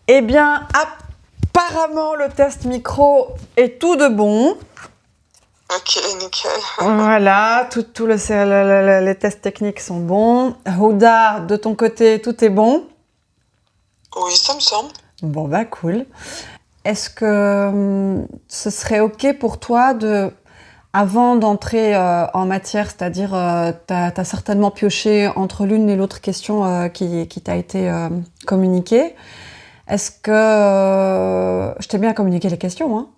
Eh bien, apparemment, le test micro est tout de bon. Ok, nickel. Voilà, les tests techniques sont bons. Houda, de ton côté, tout est bon? Oui, ça me semble. Bon, bah cool. Est-ce que ce serait OK pour toi avant d'entrer en matière, c'est-à-dire t'as certainement pioché entre l'une et l'autre question qui t'a été communiquée. Est-ce que je t'ai bien communiqué les questions, hein?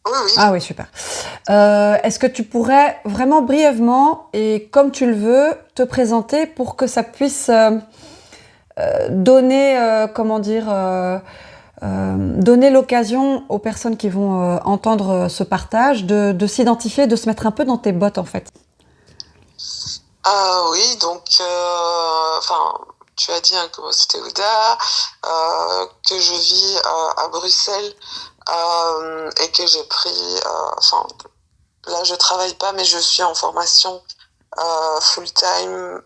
Oui, oui. Ah oui, super. Est-ce que tu pourrais vraiment brièvement et comme tu le veux te présenter pour que ça puisse donner, donner l'occasion aux personnes qui vont entendre ce partage de s'identifier, de se mettre un peu dans tes bottes en fait. Ah oui, donc, tu as dit que c'était Ouda, que je vis à Bruxelles et que j'ai pris, là je travaille pas, mais je suis en formation full-time,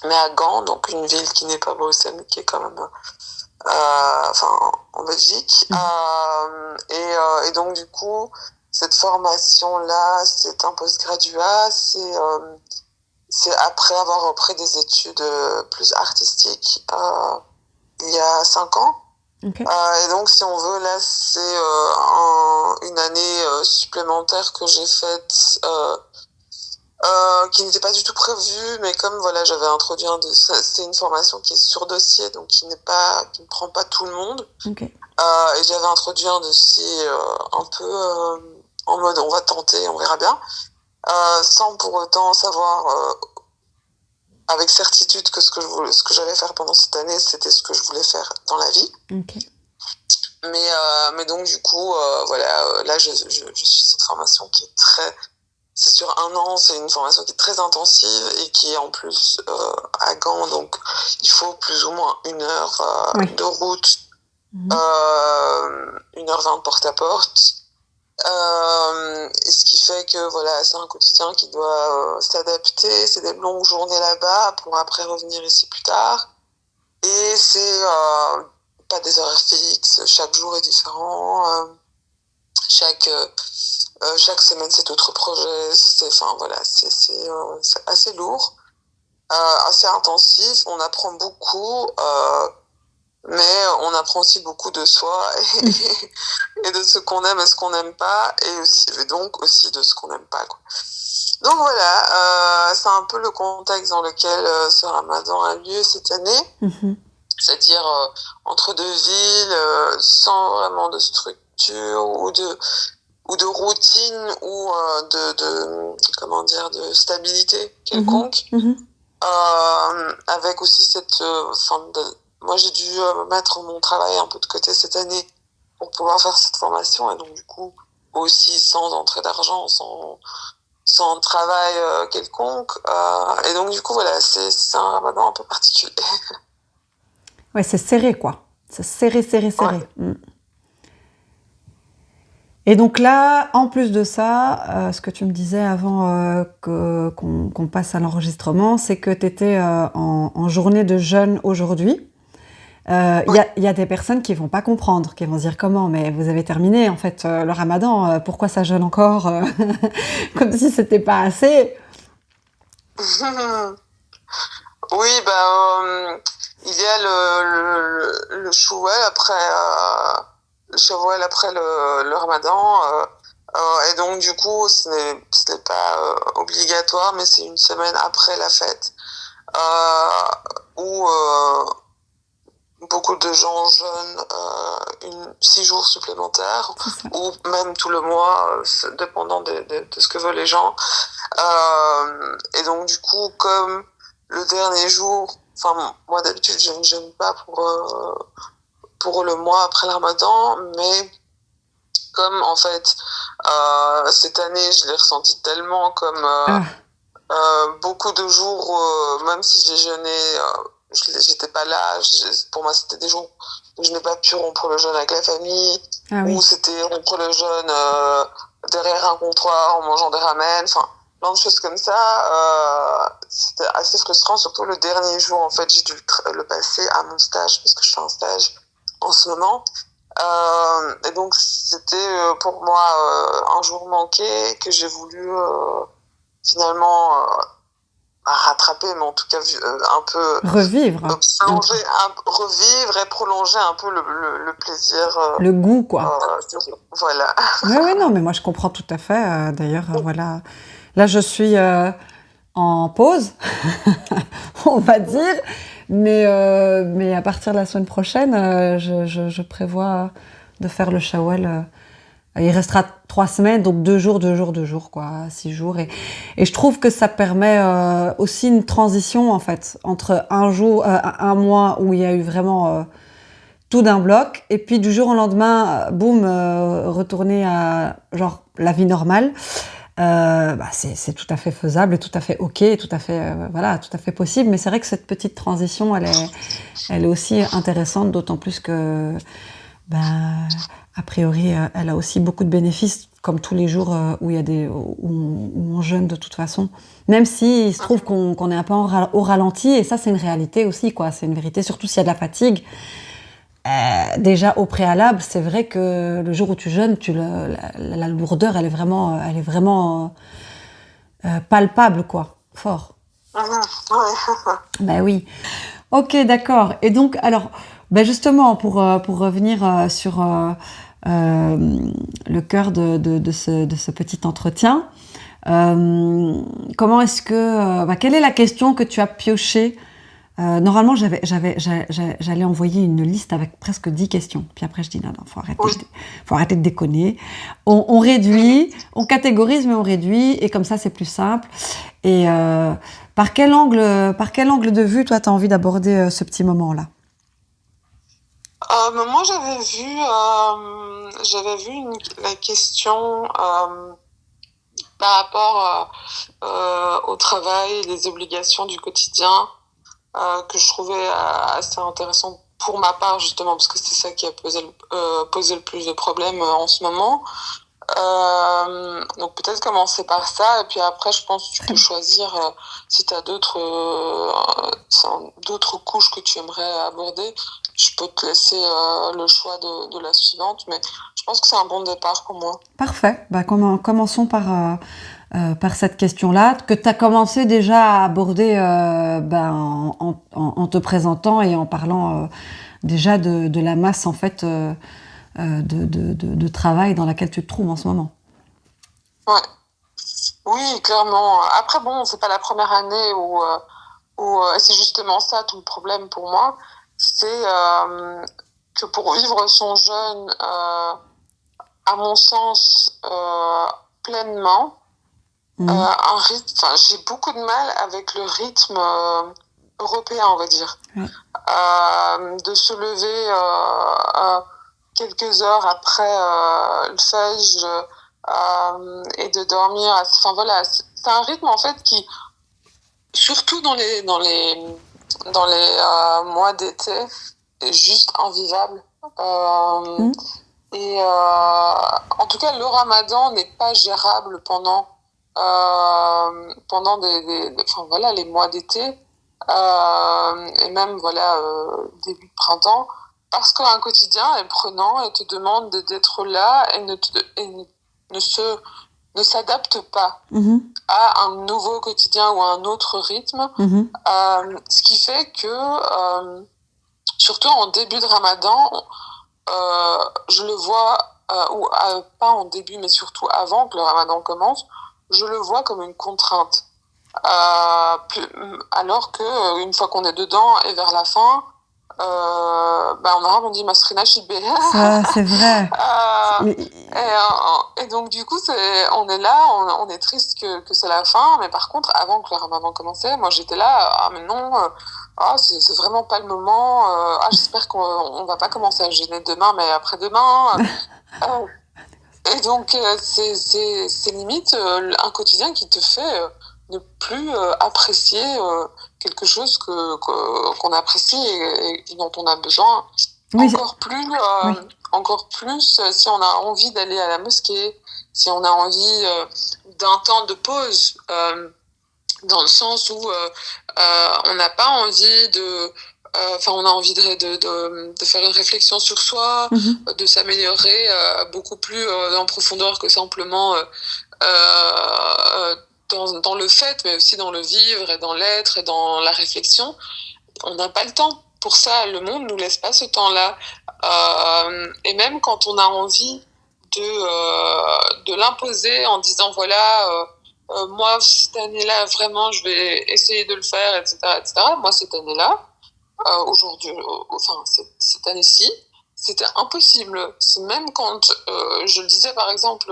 mais à Gand, donc une ville qui n'est pas Bruxelles, mais qui est quand même en Belgique. Et donc du coup, cette formation-là, c'est un postgraduat, c'est après avoir repris des études plus artistiques il y a 5 ans. Okay. Et donc, si on veut, là, c'est une année supplémentaire que j'ai faite qui n'était pas du tout prévue, mais comme voilà, j'avais introduit c'est une formation qui est sur dossier, donc qui ne prend pas tout le monde. Okay. Et j'avais introduit un dossier un peu en mode on va tenter, on verra bien, sans pour autant savoir avec certitude que ce que j'allais faire pendant cette année, c'était ce que je voulais faire dans la vie. Okay. Mais donc du coup, là je suis cette formation qui est c'est sur 1 an, c'est une formation qui est très intensive et qui est en plus à Gand, donc il faut plus ou moins 1 heure de route, 1h20 porte-à-porte. Et ce qui fait que voilà, c'est un quotidien qui doit s'adapter, c'est des longues journées là-bas pour après revenir ici plus tard. Et c'est pas des horaires fixes, chaque jour est différent, chaque semaine c'est d'autres projets, c'est assez lourd, assez intensif, on apprend beaucoup, mais on apprend aussi beaucoup de soi et de ce qu'on aime et ce qu'on n'aime pas, et donc aussi de ce qu'on n'aime pas, quoi. Donc voilà, c'est un peu le contexte dans lequel ce ramadan a lieu cette année. C'est-à-dire entre deux villes, sans vraiment de structure ou de routine ou de stabilité quelconque. Avec aussi moi j'ai dû mettre mon travail un peu de côté cette année pour pouvoir faire cette formation, et donc du coup aussi sans entrée d'argent, sans travail quelconque, et donc du coup voilà, c'est un ramadan un peu particulier. Ouais, c'est serré, quoi. C'est serré. Ouais. Et donc là, en plus de ça, ce que tu me disais avant qu'on passe à l'enregistrement, c'est que tu étais en journée de jeûne aujourd'hui. Il y a des personnes qui vont pas comprendre, qui vont se dire comment, mais vous avez terminé en fait le ramadan, pourquoi ça jeûne encore comme si c'était pas assez. Oui, il y a le Shawwal après le Ramadan, et donc du coup ce n'est pas obligatoire, mais c'est une semaine après la fête où beaucoup de gens jeûnent 6 jours supplémentaires, ou même tout le mois, dépendant de ce que veulent les gens. Et donc du coup, comme le dernier jour, moi d'habitude je ne jeûne pas pour le mois après le Ramadan, mais comme en fait cette année je l'ai ressenti tellement comme beaucoup de jours, même si j'ai jeûné, j'étais pas là, pour moi c'était des jours où je n'ai pas pu rompre le jeûne avec la famille, ou c'était rompre le jeûne derrière un comptoir en mangeant des ramen, plein de choses comme ça. C'était assez frustrant, surtout le dernier jour. En fait, j'ai dû le passer à mon stage parce que je fais un stage en ce moment. Et donc, c'était pour moi un jour manqué que j'ai voulu finalement rattraper, mais en tout cas un peu Revivre. revivre et prolonger un peu le plaisir. Le goût, quoi. Voilà. Oui, non, mais moi je comprends tout à fait. D'ailleurs, voilà. Là, je suis en pause, on va dire. Mais à partir de la semaine prochaine, je prévois de faire le Shawwal. Il restera 3 semaines, donc 2 jours, 2 jours, 2 jours, quoi, 6 jours. Et je trouve que ça permet aussi une transition, en fait, entre un mois où il y a eu vraiment tout d'un bloc, et puis du jour au lendemain, boum, retourner à genre la vie normale. C'est tout à fait faisable, tout à fait ok, tout à fait voilà, tout à fait possible. Mais c'est vrai que cette petite transition, elle est aussi intéressante, d'autant plus que a priori, elle a aussi beaucoup de bénéfices, comme tous les jours où on jeûne de toute façon. Même si il se trouve qu'on est un peu au ralenti, et ça c'est une réalité aussi, quoi. C'est une vérité, surtout s'il y a de la fatigue. Déjà au préalable, c'est vrai que le jour où tu jeûnes, la lourdeur, elle est vraiment palpable, quoi, fort. Ben oui. Ok, d'accord. Et donc, alors, justement, pour revenir sur le cœur de ce petit entretien, comment est-ce que, quelle est la question que tu as piochée? Normalement, j'allais envoyer une liste avec presque 10 questions. Puis après, je dis non, faut arrêter de déconner. On réduit, on catégorise, mais on réduit, et comme ça, c'est plus simple. Et par quel angle de vue, toi, tu as envie d'aborder ce petit moment-là? Moi, j'avais vu la question par rapport au travail et les obligations du quotidien, que je trouvais assez intéressant pour ma part, justement, parce que c'est ça qui a posé le plus de problèmes en ce moment. Donc peut-être commencer par ça, et puis après je pense que tu peux choisir si tu as d'autres couches que tu aimerais aborder. Je peux te laisser le choix de la suivante, mais je pense que c'est un bon départ pour moi. Parfait. Commençons par cette question-là, que tu as commencé déjà à aborder en te présentant et en parlant déjà de la masse, en fait, de travail dans laquelle tu te trouves en ce moment. Ouais. Oui, clairement. Après, bon, c'est pas la première année où c'est justement ça tout le problème pour moi. C'est que pour vivre son jeûne, à mon sens, pleinement, un rythme, j'ai beaucoup de mal avec le rythme européen, on va dire. De se lever quelques heures après le Fajr et de dormir. Enfin voilà, c'est un rythme en fait qui, surtout dans les mois d'été, est juste invivable. Et en tout cas, le Ramadan n'est pas gérable pendant les mois d'été, et même début de printemps, parce qu'un quotidien est prenant et te demande d'être là et ne s'adapte pas à un nouveau quotidien ou à un autre rythme. Ce qui fait que surtout en début de Ramadan, je le vois, pas en début, mais surtout avant que le Ramadan commence, je le vois comme une contrainte. Alors que une fois qu'on est dedans et vers la fin, en arabe on dit masrina shibbe. Ça, c'est vrai. Et donc du coup on est là, on est triste que c'est la fin, mais par contre avant que le Ramadan commençait, moi j'étais là, mais non, c'est vraiment pas le moment, j'espère qu'on va pas commencer à jeûner demain mais après-demain. Et donc c'est limite un quotidien qui te fait ne plus apprécier quelque chose qu'on apprécie et dont on a besoin. Encore plus si on a envie d'aller à la mosquée, si on a envie d'un temps de pause, dans le sens où on n'a pas envie on a envie de faire une réflexion sur soi, de s'améliorer beaucoup plus en profondeur que simplement dans le fait, mais aussi dans le vivre et dans l'être et dans la réflexion. On n'a pas le temps pour ça. Le monde nous laisse pas ce temps-là. Et même quand on a envie de l'imposer en disant voilà, moi cette année-là vraiment je vais essayer de le faire, etc., etc. Moi cette année-là, aujourd'hui, cette année-ci, c'était impossible. C'est même quand je le disais par exemple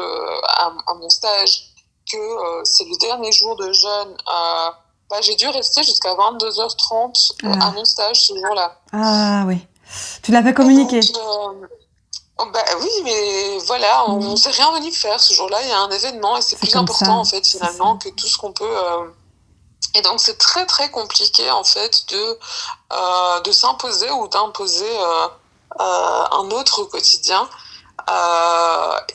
à mon stage que c'est le dernier jour de jeûne, j'ai dû rester jusqu'à 22h30 à mon stage ce jour-là. Ah oui, tu l'avais communiqué. Oui, mais voilà, on ne s'est rien venu faire ce jour-là. Il y a un événement et c'est plus important en fait finalement que tout ce qu'on peut. Et donc c'est très très compliqué en fait de s'imposer ou d'imposer un autre quotidien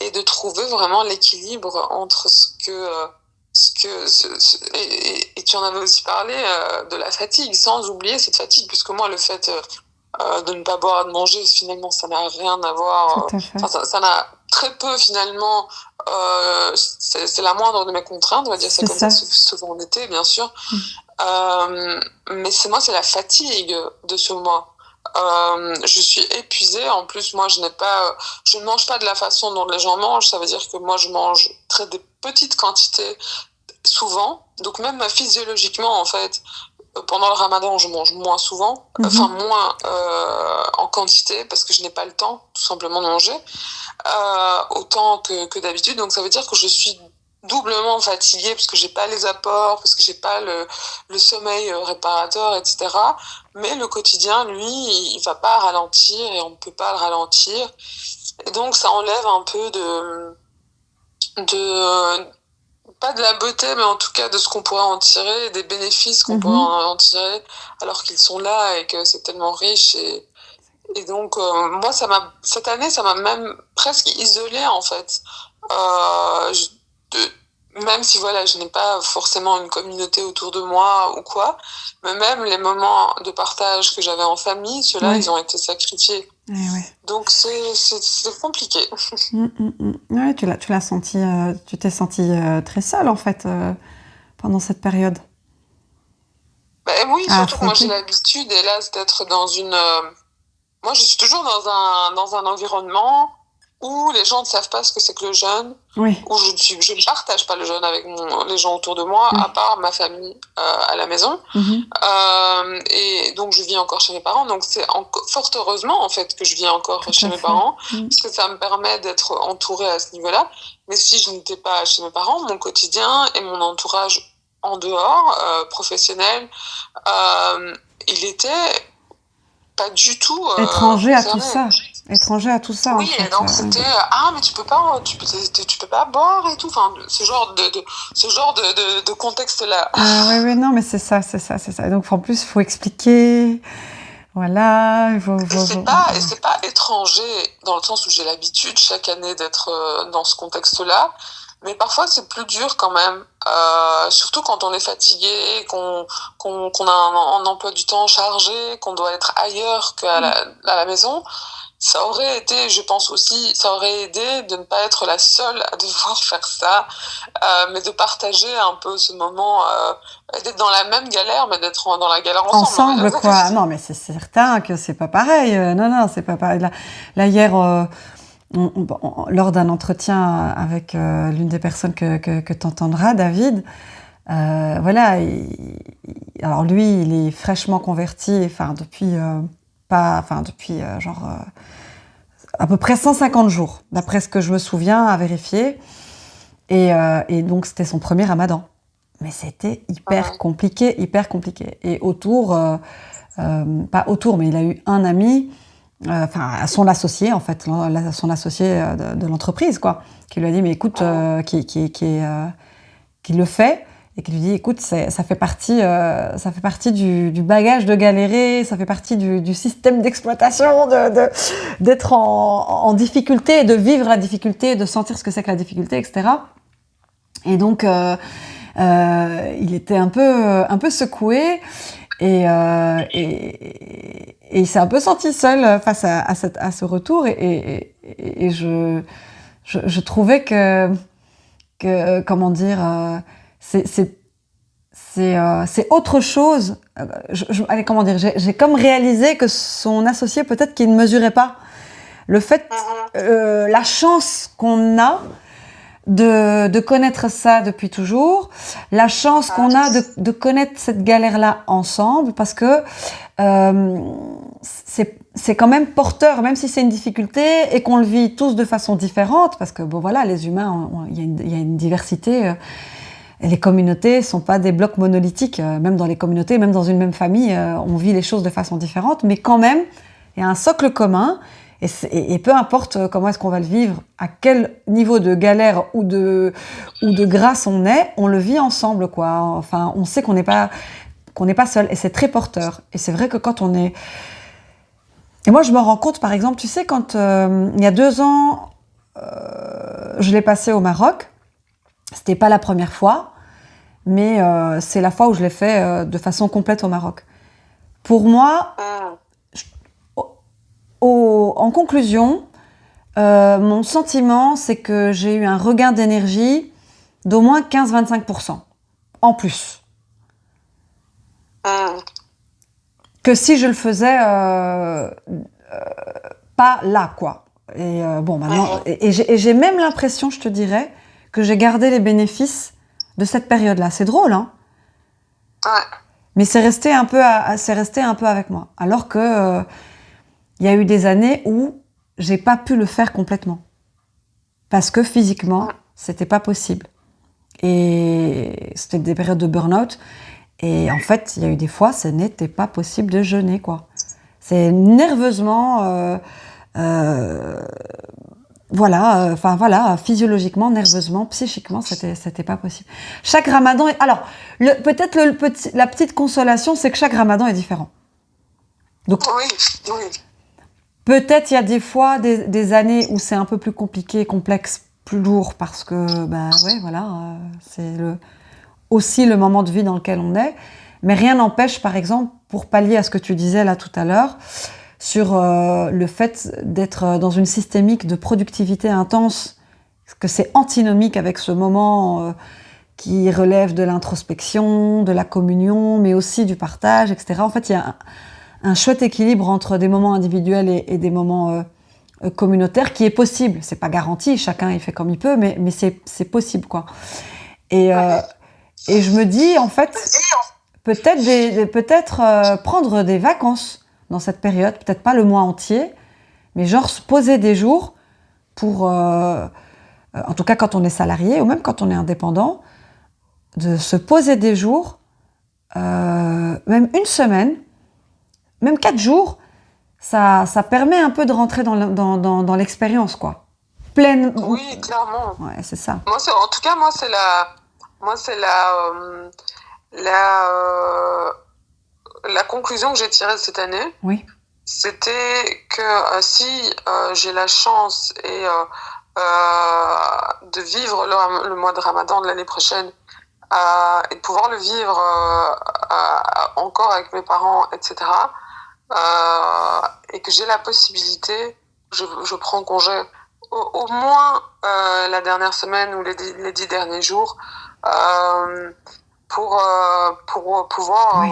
et de trouver vraiment l'équilibre entre et tu en avais aussi parlé de la fatigue, sans oublier cette fatigue, puisque moi le fait de ne pas boire, de manger, finalement ça n'a rien à voir, ça n'a très peu finalement, c'est la moindre de mes contraintes, on va dire ça comme ça, souvent en été bien sûr, mais c'est la fatigue de ce mois. Je suis épuisée. En plus, moi, je ne mange pas de la façon dont les gens mangent. Ça veut dire que moi, je mange des petites quantités souvent. Donc même physiologiquement, en fait, pendant le Ramadan, je mange moins souvent, moins en quantité parce que je n'ai pas le temps, tout simplement, de manger autant que d'habitude. Donc ça veut dire que je suis doublement fatiguée parce que j'ai pas les apports, parce que j'ai pas le sommeil réparateur, etc. Mais le quotidien, lui, il va pas ralentir et on ne peut pas le ralentir. Et donc ça enlève un peu pas de la beauté, mais en tout cas de ce qu'on pourrait en tirer, des bénéfices qu'on pourrait en tirer, alors qu'ils sont là et que c'est tellement riche. Et donc, moi, cette année, ça m'a même presque isolée, en fait. Même si, voilà, je n'ai pas forcément une communauté autour de moi ou quoi, mais même les moments de partage que j'avais en famille, ceux-là, ils ont été sacrifiés. Donc, c'est compliqué. Ouais, tu l'as senti, tu t'es sentie très seule, en fait, pendant cette période. Oui, surtout que moi, j'ai l'habitude, hélas, d'être dans une... Moi, je suis toujours dans un environnement où les gens ne savent pas ce que c'est que le jeûne, où je ne partage pas le jeûne avec les gens autour de moi, à part ma famille à la maison. Et donc, je vis encore chez mes parents. Donc, c'est fort heureusement, en fait, que je vis encore chez mes parents, parce que ça me permet d'être entourée à ce niveau-là. Mais si je n'étais pas chez mes parents, mon quotidien et mon entourage en dehors, professionnel, il était pas du tout étranger à tout ça. Étranger à tout ça. Oui, en fait. Et donc c'était mais tu peux pas boire et tout. Enfin, ce genre de contexte-là. Oui, non, mais c'est ça. Et donc en plus, il faut expliquer. Voilà. Et c'est pas étranger dans le sens où j'ai l'habitude chaque année d'être dans ce contexte-là. Mais parfois, c'est plus dur quand même, surtout quand on est fatigué, qu'on a un emploi du temps chargé, qu'on doit être ailleurs qu'à la maison. Ça aurait été, je pense aussi, ça aurait aidé de ne pas être la seule à devoir faire ça, mais de partager un peu ce moment, d'être dans la même galère, mais d'être dans la galère ensemble. Ensemble, quoi. Non, mais c'est certain que c'est pas pareil. Non, c'est pas pareil. Là hier... lors d'un entretien avec l'une des personnes que tu entendras, David, voilà, alors lui, il est fraîchement converti, depuis à peu près 150 jours, d'après ce que je me souviens, à vérifier. Et donc, c'était son premier Ramadan. Mais c'était hyper compliqué. Et mais il a eu un ami... son associé en fait, son associé de l'entreprise quoi, qui lui a dit mais écoute, qui le fait et qui lui dit écoute, ça fait partie du bagage de galérer, ça fait partie du système d'exploitation d'être en difficulté, de vivre la difficulté, de sentir ce que c'est que la difficulté, etc. Et donc, il était un peu secoué et il s'est un peu senti seul face à ce retour. Et je trouvais que comment dire, c'est autre chose. Allez, comment dire, j'ai comme réalisé que son associé, peut-être qu'il ne mesurait pas le fait, la chance qu'on a de connaître ça depuis toujours, la chance qu'on a de connaître cette galère-là ensemble, parce que c'est quand même porteur, même si c'est une difficulté et qu'on le vit tous de façon différente, parce que bon voilà, les humains, il y a une diversité. Et les communautés sont pas des blocs monolithiques. Même dans les communautés, même dans une même famille, on vit les choses de façon différente, mais quand même, il y a un socle commun. Et peu importe comment est-ce qu'on va le vivre, à quel niveau de galère ou de grâce on est, on le vit ensemble, quoi. Enfin, on sait qu'on n'est pas seul, et c'est très porteur. Et c'est vrai que quand on est... Et moi, je me rends compte, par exemple, tu sais, quand il y a 2 ans, je l'ai passé au Maroc. C'était pas la première fois, mais c'est la fois où je l'ai fait de façon complète au Maroc. Pour moi, en conclusion, mon sentiment, c'est que j'ai eu un regain d'énergie d'au moins 15-25% en plus. Que si je le faisais pas là, quoi. Et bon, maintenant, et j'ai même l'impression, je te dirais, que j'ai gardé les bénéfices de cette période-là. C'est drôle, hein? Ouais. Mais c'est resté un peu avec moi. Alors que il y a eu des années où j'ai pas pu le faire complètement. Parce que physiquement, c'était pas possible. Et c'était des périodes de burn-out. Et en fait, il y a eu des fois, ce n'était pas possible de jeûner, quoi. C'est nerveusement... voilà, physiologiquement, nerveusement, psychiquement, c'était pas possible. Chaque ramadan est... Alors, peut-être la petite consolation, c'est que chaque ramadan est différent. Donc, oui. Peut-être il y a des fois des années où c'est un peu plus compliqué, complexe, plus lourd, parce que, c'est aussi le moment de vie dans lequel on est. Mais rien n'empêche, par exemple, pour pallier à ce que tu disais là tout à l'heure, sur le fait d'être dans une systémique de productivité intense, que c'est antinomique avec ce moment qui relève de l'introspection, de la communion, mais aussi du partage, etc. En fait, il y a un chouette équilibre entre des moments individuels et des moments communautaires qui est possible. C'est pas garanti, chacun il fait comme il peut, mais c'est possible, quoi. Et je me dis, en fait, peut-être prendre des vacances dans cette période, peut-être pas le mois entier, mais genre se poser des jours pour, en tout cas quand on est salarié ou même quand on est indépendant, de se poser des jours, même une semaine, même 4 jours, ça permet un peu de rentrer dans l'expérience, quoi. Pleine. Oui, clairement. Ouais, c'est ça. Moi, c'est la conclusion que j'ai tirée de cette année. Oui. C'était que si j'ai la chance de vivre le mois de Ramadan de l'année prochaine et de pouvoir le vivre encore avec mes parents, etc., et que j'ai la possibilité, je prends congé au moins la dernière semaine ou les 10 derniers jours pour pouvoir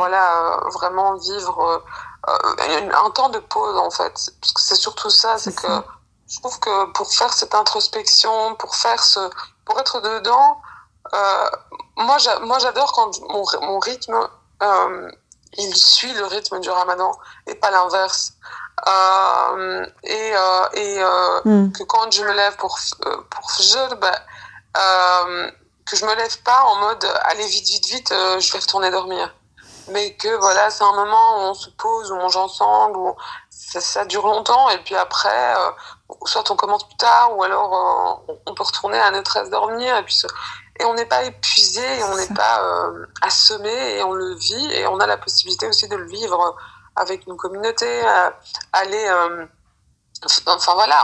vraiment vivre un temps de pause, en fait, parce que c'est surtout ça, c'est que je trouve que pour faire cette introspection, pour être dedans, moi j'adore quand mon rythme il suit le rythme du Ramadan et pas l'inverse. Que quand je me lève pour jeûner, que je me lève pas en mode allez vite, je vais retourner dormir. Mais que voilà, c'est un moment où on se pose, où on mange ensemble, où ça dure longtemps, et puis après, soit on commence plus tard, ou alors on peut retourner à notre aise dormir, et on n'est pas épuisé, et on n'est pas assommé, et on le vit, et on a la possibilité aussi de le vivre avec une communauté, aller... enfin voilà,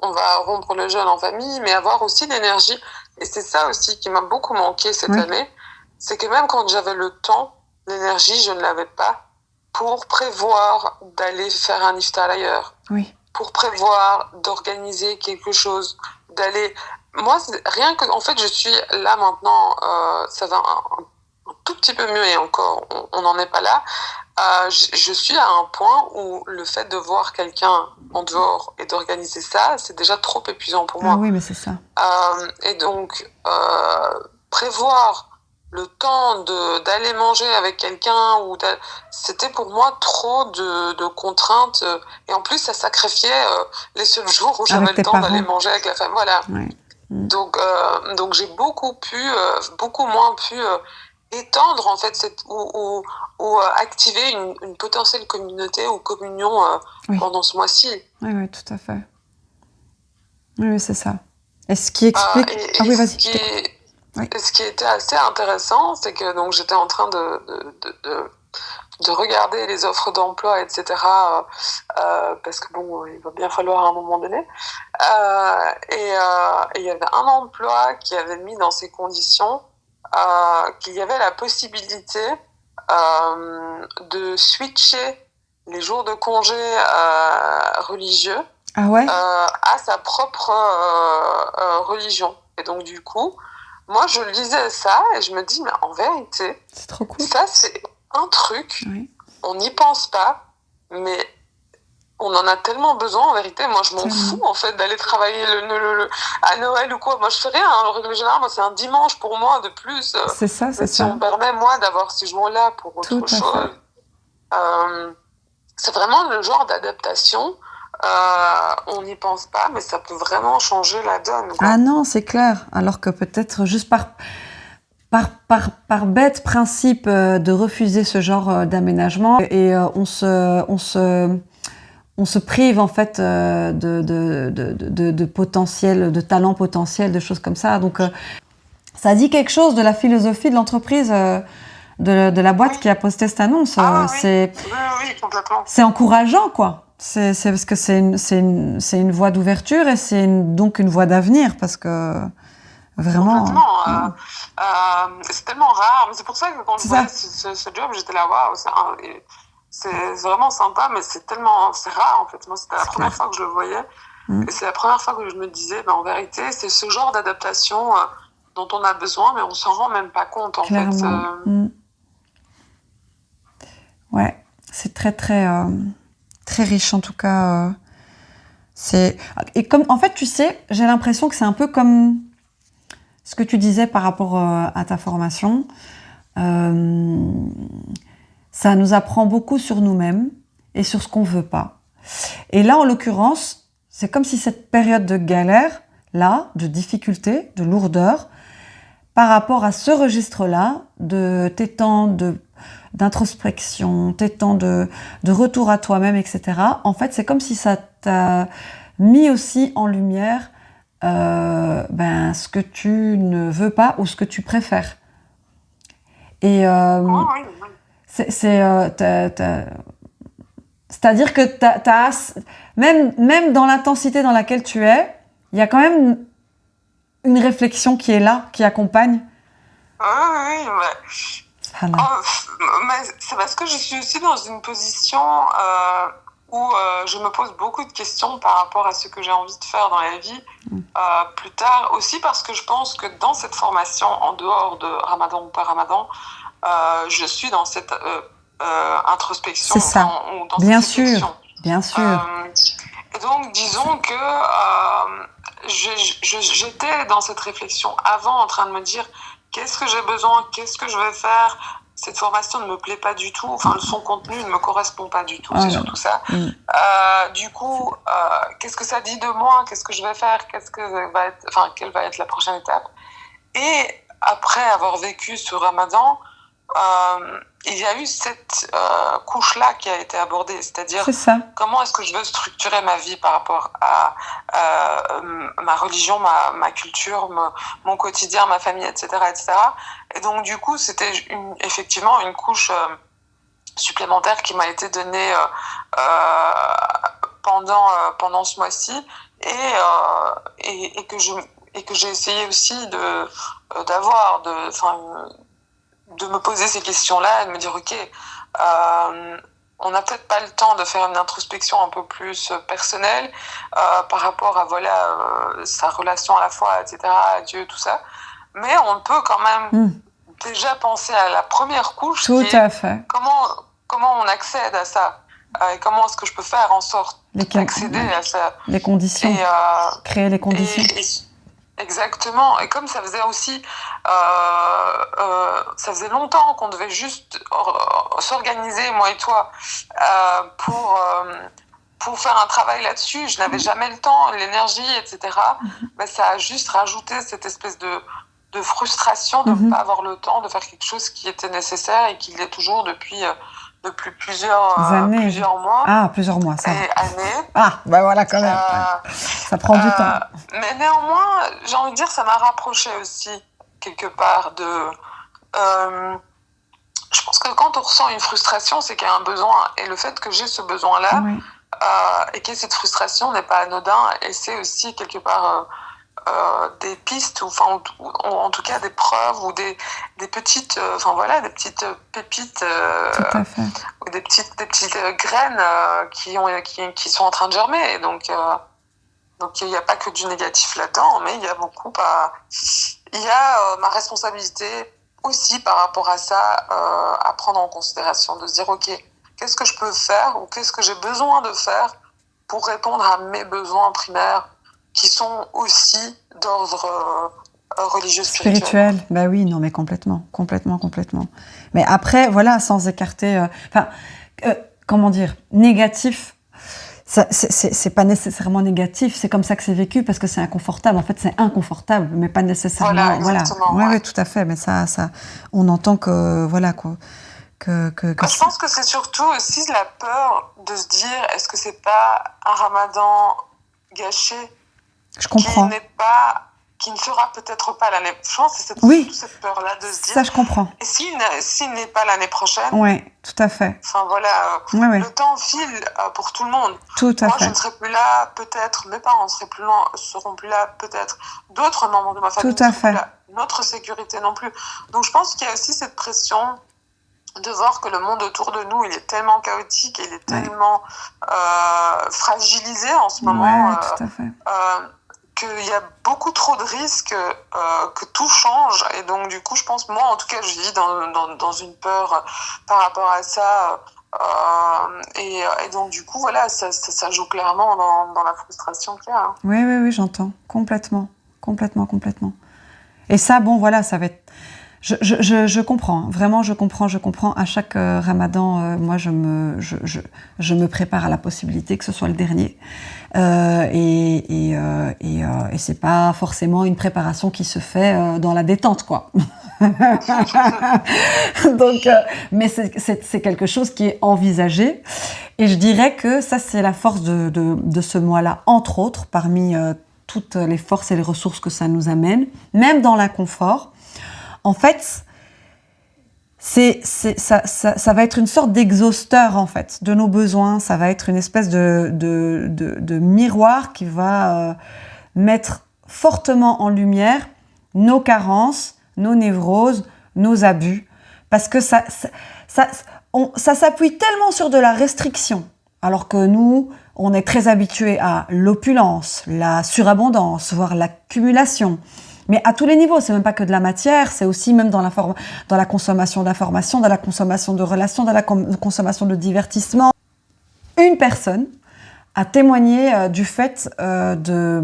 on va rompre le jeûne en famille, mais avoir aussi l'énergie Et c'est ça aussi qui m'a beaucoup manqué cette Oui, année, c'est que même quand j'avais le temps, l'énergie, je ne l'avais pas pour prévoir d'aller faire un iftar ailleurs, oui, pour prévoir d'organiser quelque chose, d'aller. Moi, rien que, en fait, je suis là maintenant, ça va un tout petit peu mieux et encore, on n'en est pas là. Je suis à un point où le fait de voir quelqu'un en dehors et d'organiser ça, c'est déjà trop épuisant pour ah moi. oui, mais c'est ça. Et donc, prévoir le temps d'aller manger avec quelqu'un, c'était pour moi trop de contraintes. Et en plus, ça sacrifiait les seuls jours où Avec j'avais le tes temps d'aller parents. manger avec la famille. Voilà. Ouais. Mm. Donc j'ai beaucoup moins pu étendre en fait ou activer une potentielle communauté ou communion Oui, pendant ce mois-ci. oui, oui, tout à fait. Oui, oui, c'est ça. Et ce qui explique... Ah Et oui, vas-y, je t'écoute. Oui. ce qui était assez intéressant, c'est que donc j'étais en train de regarder les offres d'emploi, etc. Parce que bon, il va bien falloir à un moment donné. Et il y avait un emploi qui avait mis dans ses conditions qu'il y avait la possibilité de switcher les jours de congé religieux Ah ouais? à sa propre religion. Et donc du coup, moi je lisais ça et je me dis, mais en vérité, C'est trop cool. ça c'est un truc, Oui. on n'y pense pas, mais on en a tellement besoin en vérité. Moi je m'en fous en fait d'aller travailler à Noël ou quoi. Moi je fais rien, hein. En règle générale, moi c'est un dimanche pour moi de plus. C'est ça, c'est Mais si on ça. me permet moi d'avoir ces jours-là pour Tout autre à fait. chose, c'est vraiment le genre d'adaptation. On n'y pense pas, mais ça peut vraiment changer la donne, quoi. Ah non, c'est clair. Alors que peut-être juste par bête principe de refuser ce genre d'aménagement et on se prive en fait de potentiel, de talent potentiel, de choses comme ça. Donc ça dit quelque chose de la philosophie de l'entreprise, de la boîte Oui. qui a posté cette annonce. Ah oui, c'est oui, complètement. c'est encourageant, quoi. C'est parce que c'est une voie d'ouverture et c'est donc une voie d'avenir parce que vraiment. Complètement. C'est tellement rare. Mais c'est pour ça que quand je C'est voyais ça. ce job, j'étais là, waouh, c'est vraiment sympa, mais c'est rare en fait. Moi, c'était la C'est première clair. fois que je le voyais. Mm. Et c'est la première fois que je me disais, ben, en vérité, c'est ce genre d'adaptation dont on a besoin, mais on s'en rend même pas compte en fait. Clairement. Mm. Ouais, c'est très très très riche en tout cas. Et comme en fait, tu sais, j'ai l'impression que c'est un peu comme ce que tu disais par rapport à ta formation. Euh, Ça nous apprend beaucoup sur nous-mêmes et sur ce qu'on veut pas. Et là, en l'occurrence, c'est comme si cette période de galère, là, de difficulté, de lourdeur, par rapport à ce registre-là, de tes temps d'introspection, tes temps de retour à toi-même, etc., en fait, c'est comme si ça t'a mis aussi en lumière ce que tu ne veux pas ou ce que tu préfères. Et Oui. c'est-à-dire que même dans l'intensité dans laquelle tu es, il y a quand même une réflexion qui est là, qui accompagne. Oui, Voilà. mais c'est parce que je suis aussi dans une position où je me pose beaucoup de questions par rapport à ce que j'ai envie de faire dans la vie plus tard. Aussi parce que je pense que dans cette formation, en dehors de Ramadan ou pas Ramadan, je suis dans cette introspection. C'est ça. Ou dans Bien cette réflexion. sûr, bien sûr. Et donc, disons que j'étais dans cette réflexion avant en train de me dire qu'est-ce que j'ai besoin, qu'est-ce que je vais faire. Cette formation ne me plaît pas du tout, enfin son contenu ne me correspond pas du tout, c'est surtout ça. Du coup, qu'est-ce que ça dit de moi, qu'est-ce que je vais faire, quelle va être la prochaine étape. Et après avoir vécu ce Ramadan, il y a eu cette couche-là qui a été abordée, c'est-à-dire comment est-ce que je veux structurer ma vie par rapport à ma religion, ma culture, mon quotidien, ma famille, etc., etc. Et donc du coup, c'était effectivement une couche supplémentaire qui m'a été donnée pendant ce mois-ci et que et que j'ai essayé aussi d'avoir, de me poser ces questions-là et de me dire, ok, on n'a peut-être pas le temps de faire une introspection un peu plus personnelle par rapport à sa relation à la foi, etc., à Dieu, tout ça. Mais on peut quand même déjà penser à la première couche, tout qui à est fait. comment on accède à ça et comment est-ce que je peux faire en sorte d'accéder à ça. Les conditions. Et, créer les conditions. Exactement. Et comme ça faisait aussi, ça faisait longtemps qu'on devait juste s'organiser, moi et toi, pour faire un travail là-dessus. Je n'avais jamais le temps, l'énergie, etc. Mais ça a juste rajouté cette espèce de frustration de ne pas avoir le temps de faire quelque chose qui était nécessaire et qui l'est toujours depuis plusieurs mois. Ah, plusieurs mois, ça. Et années. Ah, ben voilà, quand même. Ça prend du temps. Mais néanmoins, j'ai envie de dire, ça m'a rapproché aussi, quelque part, je pense que quand on ressent une frustration, c'est qu'il y a un besoin. Et le fait que j'ai ce besoin-là, et que cette frustration n'est pas anodin, et c'est aussi, quelque part... des pistes, ou en tout cas des preuves ou des petites, des petites pépites ou des petites graines qui sont en train de germer. Donc il n'y a pas que du négatif là-dedans, mais il y a il y a ma responsabilité aussi par rapport à ça à prendre en considération, de se dire ok, qu'est-ce que je peux faire ou qu'est-ce que j'ai besoin de faire pour répondre à mes besoins primaires qui sont aussi d'ordre religieux, spirituel. Bah oui, non, mais complètement. Mais après, voilà, sans écarter... comment dire, négatif, c'est pas nécessairement négatif, c'est comme ça que c'est vécu, parce que c'est inconfortable. En fait, c'est inconfortable, mais pas nécessairement... Voilà, exactement. Oui, tout à fait, mais ça, on entend que... Voilà, quoi. Je pense que c'est surtout aussi la peur de se dire, est-ce que c'est pas un ramadan gâché? Je comprends. Qui ne sera peut-être pas l'année prochaine. Je pense que c'est surtout cette peur-là de se dire... Ça, je comprends. Et s'il n'est pas l'année prochaine... Oui, tout à fait. Enfin, voilà. Le temps file pour tout le monde. Tout à fait. Moi, je ne serai plus là, peut-être. Mes parents seront plus là, peut-être. D'autres membres de ma famille ne seront plus là. Notre sécurité non plus. Donc, je pense qu'il y a aussi cette pression de voir que le monde autour de nous, il est tellement chaotique et il est tellement fragilisé en ce moment. Oui, tout à fait. Qu'il y a beaucoup trop de risques que tout change. Et donc, du coup, je pense, moi, en tout cas, je vis dans une peur par rapport à ça. Et donc, du coup, voilà, ça joue clairement dans la frustration qu'il y a. Oui, j'entends. Complètement. Et ça, bon, voilà, ça va être... Je comprends, vraiment, je comprends. À chaque ramadan, moi, je me prépare à la possibilité que ce soit le dernier. Et c'est pas forcément une préparation qui se fait dans la détente, quoi. Donc, mais c'est quelque chose qui est envisagé. Et je dirais que ça, c'est la force de ce mois-là, entre autres, parmi toutes les forces et les ressources que ça nous amène, même dans l'inconfort. En fait, ça va être une sorte d'exhausteur, en fait, de nos besoins. Ça va être une espèce de miroir qui va mettre fortement en lumière nos carences, nos névroses, nos abus. Parce que ça s'appuie tellement sur de la restriction, alors que nous, on est très habitués à l'opulence, la surabondance, voire l'accumulation. Mais à tous les niveaux, c'est même pas que de la matière, c'est aussi même dans la consommation d'informations, dans la consommation de relations, dans la consommation de divertissement. Une personne a témoigné du fait de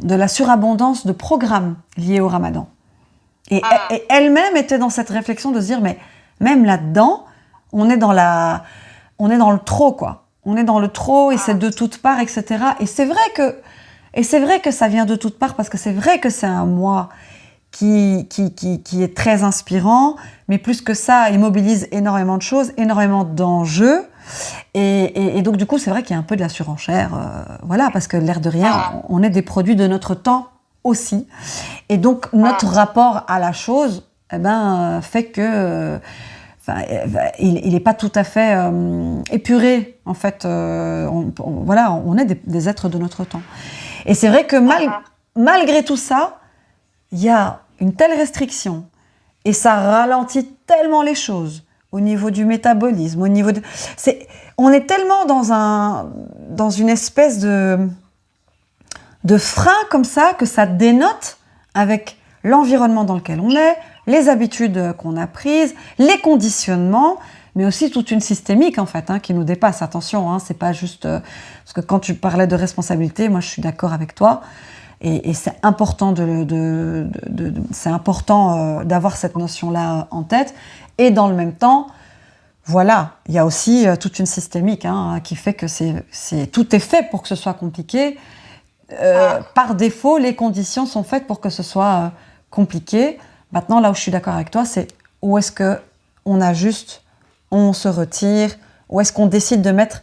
la surabondance de programmes liés au Ramadan. Et elle-même était dans cette réflexion de se dire, mais même là-dedans, on est dans le trop, quoi. On est dans le trop et c'est de toutes parts, etc. Et c'est vrai que ça vient de toutes parts, parce que c'est vrai que c'est un mois qui est très inspirant, mais plus que ça, il mobilise énormément de choses, énormément d'enjeux. Et donc, du coup, c'est vrai qu'il y a un peu de la surenchère. Voilà, parce que l'air de rien, on est des produits de notre temps aussi. Et donc, notre rapport à la chose fait que... il n'est pas tout à fait épuré, en fait. On est des êtres de notre temps. Et c'est vrai que malgré tout ça, il y a une telle restriction et ça ralentit tellement les choses au niveau du métabolisme, au niveau de... on est tellement dans une espèce de frein comme ça que ça dénote avec l'environnement dans lequel on est, les habitudes qu'on a prises, les conditionnements, mais aussi toute une systémique en fait qui nous dépasse. Attention, c'est pas juste... parce que quand tu parlais de responsabilité, moi je suis d'accord avec toi. Et c'est important c'est important d'avoir cette notion-là en tête. Et dans le même temps, voilà, il y a aussi toute une systémique qui fait que tout est fait pour que ce soit compliqué. Par défaut, les conditions sont faites pour que ce soit compliqué. Maintenant, là où je suis d'accord avec toi, c'est où est-ce qu'on ajuste, on se retire, où est-ce qu'on décide de mettre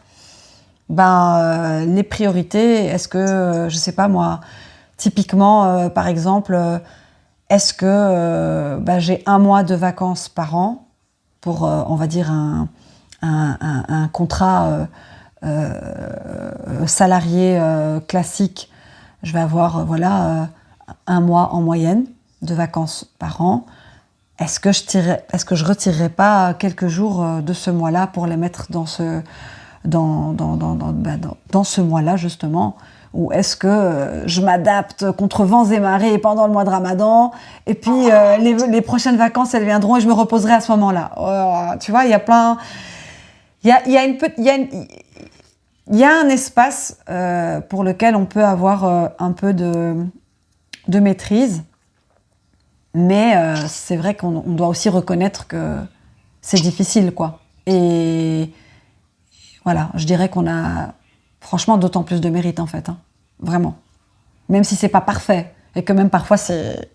les priorités. Est-ce que, je sais pas moi... Typiquement, par exemple, est-ce que j'ai 1 mois de vacances par an pour, on va dire, un contrat salarié classique. Je vais avoir 1 mois en moyenne de vacances par an. Est-ce que je retirerai pas quelques jours de ce mois-là pour les mettre dans ce mois-là justement? Ou est-ce que je m'adapte contre vents et marées pendant le mois de Ramadan et puis les prochaines vacances, elles viendront et je me reposerai à ce moment-là. Tu vois, il y a plein... Il y a un espace pour lequel on peut avoir un peu de maîtrise, mais c'est vrai qu'on doit aussi reconnaître que c'est difficile, quoi. Et voilà, je dirais qu'on a... Franchement, d'autant plus de mérite, en fait. Vraiment. Même si c'est pas parfait. Et que même parfois, c'est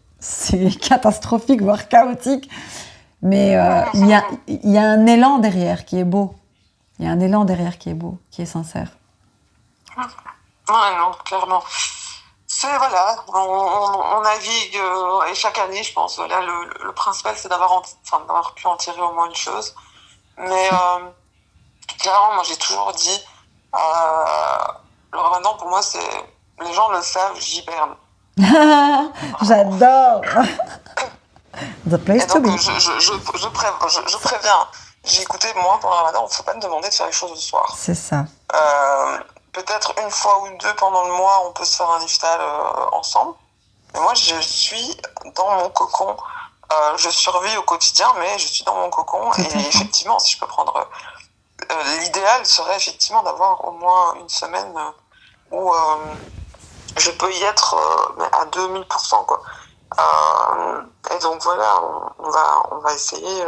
catastrophique, voire chaotique. Mais il y a un élan derrière qui est beau. Il y a un élan derrière qui est beau, qui est sincère. Ouais, non, clairement. C'est, voilà, on navigue, et chaque année, je pense, voilà, le principal, c'est d'avoir pu en tirer au moins une chose. Mais clairement, moi, j'ai toujours dit... le ramadan pour moi c'est les gens le savent, j'hiberne. J'adore. The place to be. Je préviens, j'ai écouté moi pour le ramadan, il ne faut pas me demander de faire les choses le soir. C'est ça. Peut-être 1 fois ou 2 pendant le mois on peut se faire un iftar ensemble, mais moi je suis dans mon cocon, je survis au quotidien mais je suis dans mon cocon. Et effectivement si je peux prendre l'idéal serait effectivement d'avoir au moins une semaine où je peux y être à 2000%, quoi. Et donc voilà, on va essayer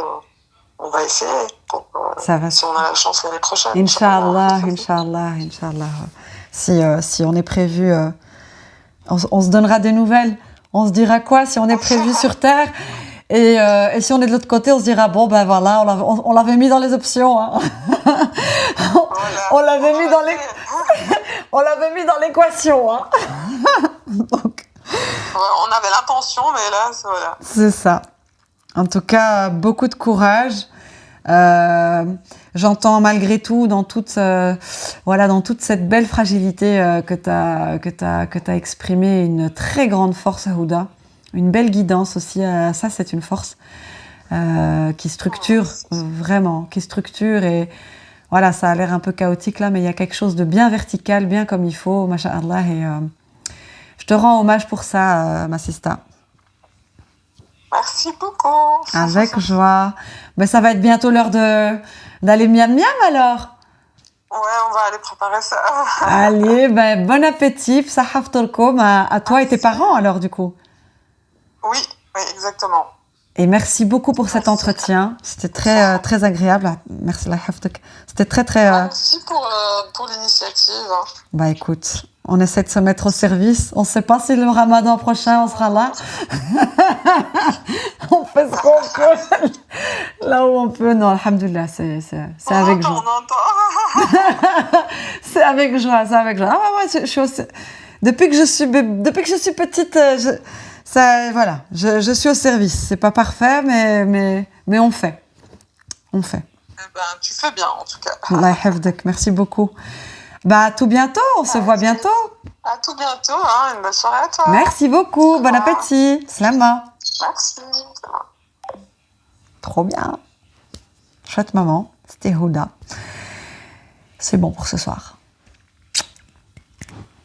pour, si on a la chance l'année prochaine. Inch'Allah. Si on est prévu, on se donnera des nouvelles. On se dira quoi si on est prévu sur Terre? Et si on est de l'autre côté, on se dira, bon, ben voilà, on l'avait mis dans les options. On l'avait mis dans l'équation. Donc, on avait l'intention, mais là, voilà. C'est ça. En tout cas, beaucoup de courage. J'entends malgré tout dans toute cette belle fragilité que t'as exprimée une très grande force, Houda. Une belle guidance aussi, ça c'est une force qui structure vraiment, et voilà, ça a l'air un peu chaotique là, mais il y a quelque chose de bien vertical, bien comme il faut, masha'Allah, et je te rends hommage pour ça, ma sista. Merci beaucoup. Avec joie. Mais ça va être bientôt l'heure d'aller miam miam alors. Ouais, on va aller préparer ça. Allez, bon appétit, sahaf tolkom à toi et tes parents alors du coup. Oui, exactement. Et merci beaucoup pour cet entretien. C'était très, très agréable. Merci, la haftek. C'était très, très... Merci pour l'initiative. Écoute, on essaie de se mettre au service. On ne sait pas si le ramadan prochain, on sera là. On fait ce qu'on peut. Là où on peut. Non, alhamdoulilah, c'est avec joie. On entend. C'est avec joie. Je suis depuis que je suis petite... voilà, je suis au service. C'est pas parfait, mais on fait. Tu fais bien, en tout cas. Allah yahfadek, merci beaucoup. À tout bientôt, on se voit bientôt. À tout bientôt, hein, une bonne soirée à toi. Merci beaucoup, bon appétit. Slama. Merci. Trop bien. Chouette maman, c'était Huda. C'est bon pour ce soir.